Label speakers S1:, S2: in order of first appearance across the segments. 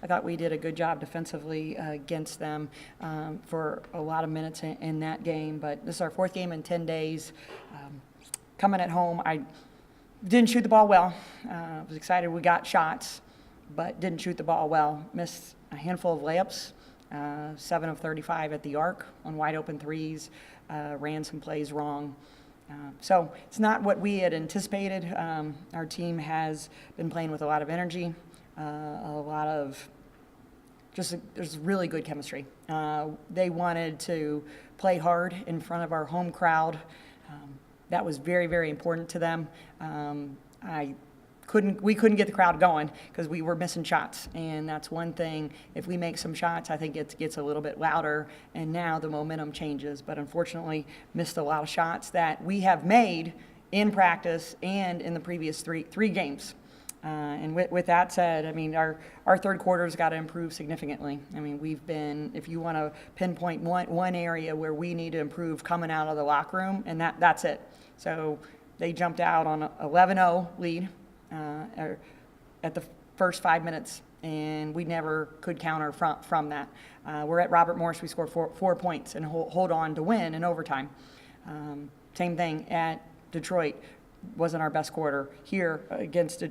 S1: I thought we did a good job defensively against them for a lot of minutes in that game. But this is our fourth game in 10 days. Coming at home, I didn't shoot the ball well. I was excited we got shots, but didn't shoot the ball well. Missed a handful of layups, 7 of 35 at the arc on wide open threes, ran some plays wrong. So it's not what we had anticipated. Our team has been playing with a lot of energy, there's really good chemistry. They wanted to play hard in front of our home crowd. That was very, very important to them. We couldn't get the crowd going because we were missing shots, and that's one thing. If we make some shots, I think it gets a little bit louder, and now the momentum changes. But unfortunately, missed a lot of shots that we have made in practice and in the previous three games. And with that said, I mean, our third quarter's got to improve significantly. I mean, if you want to pinpoint one area where we need to improve coming out of the locker room, and that's it. So they jumped out on an 11-0 lead at the first 5 minutes, and we never could counter from that. We're at Robert Morris. We scored four points and hold on to win in overtime. Same thing at Detroit. Wasn't our best quarter. Here against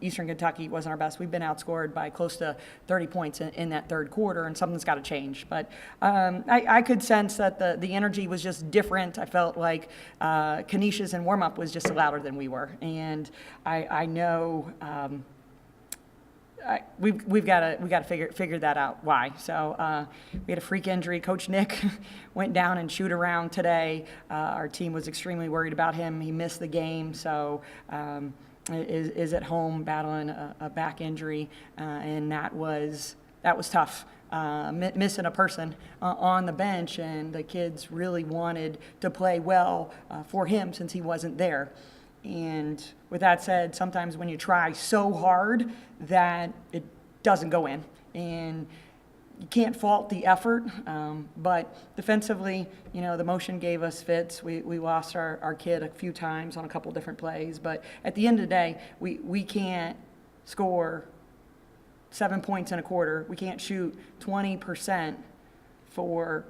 S1: Eastern Kentucky wasn't our best. We've been outscored by close to 30 points in that third quarter, and something's got to change. But I could sense that the energy was just different. I felt like Canisius in warm-up was just louder than we were, and I know we've got to figure that out why. So we had a freak injury. Coach Nick went down and shoot around today. Our team was extremely worried about him. He missed the game, so is at home battling a back injury, and that was tough. Missing a person on the bench, and the kids really wanted to play well for him since he wasn't there. And with that said, sometimes when you try so hard that it doesn't go in, and you can't fault the effort, but defensively, the motion gave us fits. We lost our kid a few times on a couple different plays, but at the end of the day, we can't score 7 points in a quarter. We can't shoot 20% for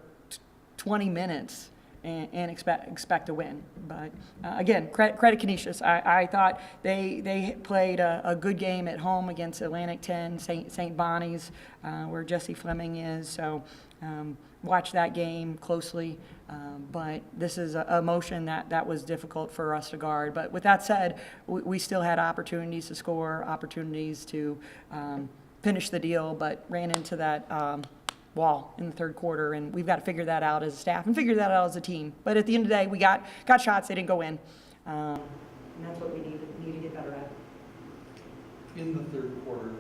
S1: 20 minutes and expect to win. But again, credit Canisius. I thought they played a good game at home against Atlantic 10, St. Bonnie's, where Jesse Fleming is. So watch that game closely. But this is a motion that was difficult for us to guard. But with that said, we still had opportunities to score, opportunities to finish the deal, but ran into that wall in the third quarter, and we've got to figure that out as a staff and figure that out as a team. But at the end of the day, we got shots, they didn't go in, and that's what we need to get better at.
S2: In the third quarter,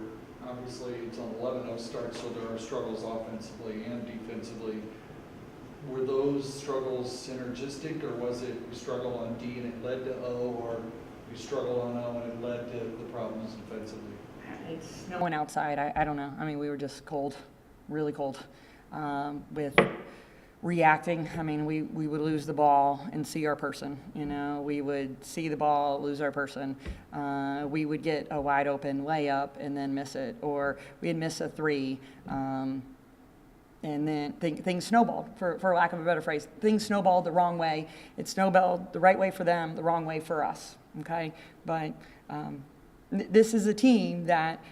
S2: obviously it's an 11-0 start, so there are struggles offensively and defensively. Were those struggles synergistic, or was it we struggle on D and it led to O, or we struggle on O and it led to the problems defensively?
S1: It's no one outside. I don't know. I mean, we were just cold. Really cold with reacting. I mean, we would lose the ball and see our person. We would see the ball, lose our person. We would get a wide open layup and then miss it, or we'd miss a three. And then things snowballed, for lack of a better phrase. Things snowballed the wrong way. It snowballed the right way for them, the wrong way for us. Okay, but this is a team that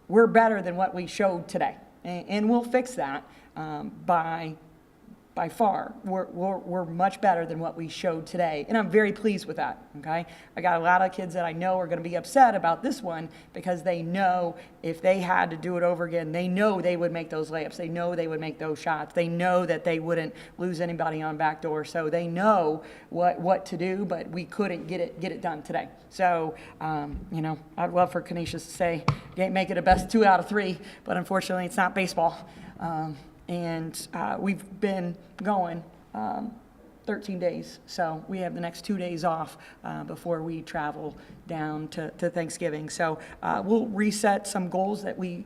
S1: we're better than what we showed today. And we'll fix that by far. We're much better than what we showed today, and I'm very pleased with that, okay? I got a lot of kids that I know are going to be upset about this one because they know if they had to do it over again, they know they would make those layups. They know they would make those shots. They know that they wouldn't lose anybody on backdoor, so they know what to do, but we couldn't get it done today. So, I'd love for Canisius to say, make it a best 2 out of 3, but unfortunately it's not baseball. And we've been going 13 days, so we have the next 2 days off before we travel down to Thanksgiving. So we'll reset some goals that we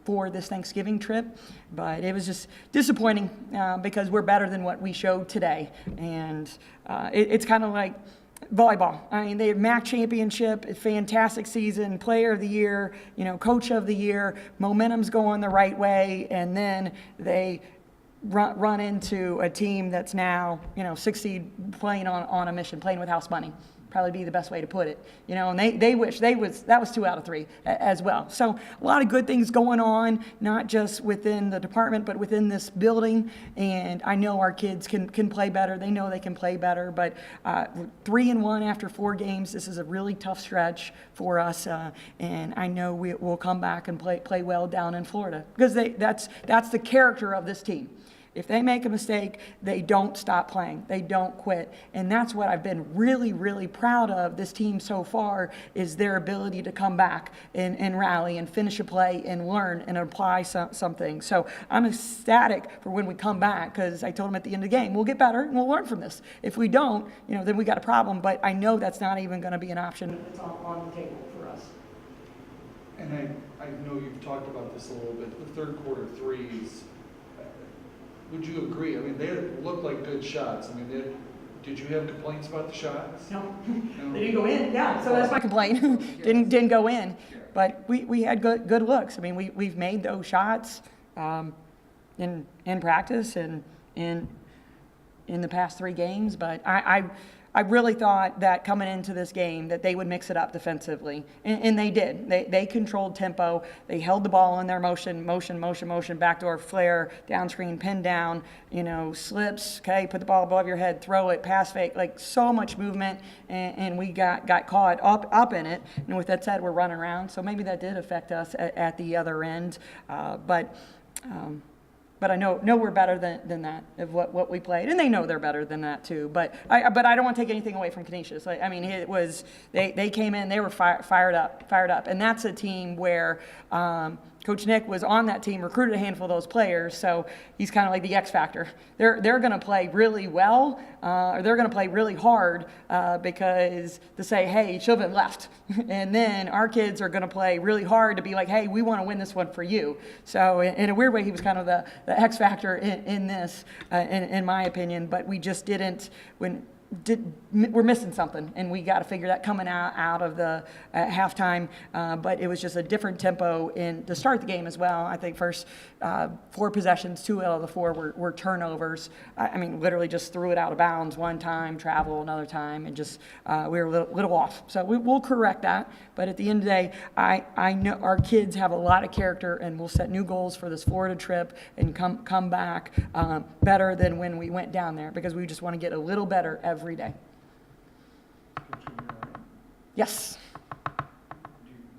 S1: for this Thanksgiving trip, but it was just disappointing because we're better than what we showed today. And it's kind of like Volleyball. I mean, they had MAC championship, a fantastic season, player of the year, coach of the year, momentum's going the right way, and then they run into a team that's now, 60 playing on a mission, playing with house money. Probably be the best way to put it, and they wish that was 2 out of 3 as well. So a lot of good things going on, not just within the department, but within this building. And I know our kids can play better. They know they can play better, but 3-1 after 4 games, this is a really tough stretch for us. And I know we'll come back and play well down in Florida, because that's the character of this team. If they make a mistake, they don't stop playing. They don't quit. And that's what I've been really, really proud of this team so far, is their ability to come back and rally and finish a play and learn and apply something. So I'm ecstatic for when we come back, because I told them at the end of the game, we'll get better and we'll learn from this. If we don't, then we got a problem. But I know that's not even going to be an option. It's on the table for us.
S2: And I know you've talked about this a little bit, the third quarter threes. Would you agree? I mean, they looked like good shots. I mean, did you have complaints about the shots?
S1: No. They didn't go in. Yeah, so that's my complaint. didn't go in. But we had good looks. I mean, we've made those shots in practice and in the past 3 games. But I really thought that coming into this game that they would mix it up defensively, and they did. They controlled tempo. They held the ball in their motion, backdoor flare, down screen, pin down, slips, okay, put the ball above your head, throw it, pass fake, like so much movement, and we got caught up in it. And with that said, we're running around, so maybe that did affect us at the other end, but I know we're better than that of what we played, and they know they're better than that too. But I don't want to take anything away from Canisius. I mean, it was they came in, they were fired up, and that's a team where Coach Nick was on that team, recruited a handful of those players, so he's kind of like the X factor. They're going to play really well, or they're going to play really hard because to say, hey, you should have been left. And then our kids are going to play really hard to be like, hey, we want to win this one for you. So in a weird way, he was kind of the X factor in this, in my opinion, but we just didn't we're missing something, and we got to figure that coming out of the halftime. But it was just a different tempo to start the game as well. I think first 4 possessions, 2 out of the 4 were turnovers. I mean, literally just threw it out of bounds one time, travel another time, and just we were a little off. So we'll correct that. But at the end of the day, I know our kids have a lot of character, and we'll set new goals for this Florida trip and come back better than when we went down there, because we just want to get a little better every day. Yes.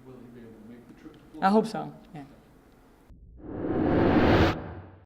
S2: Will he be able to make the trip to Florida?
S1: I hope so.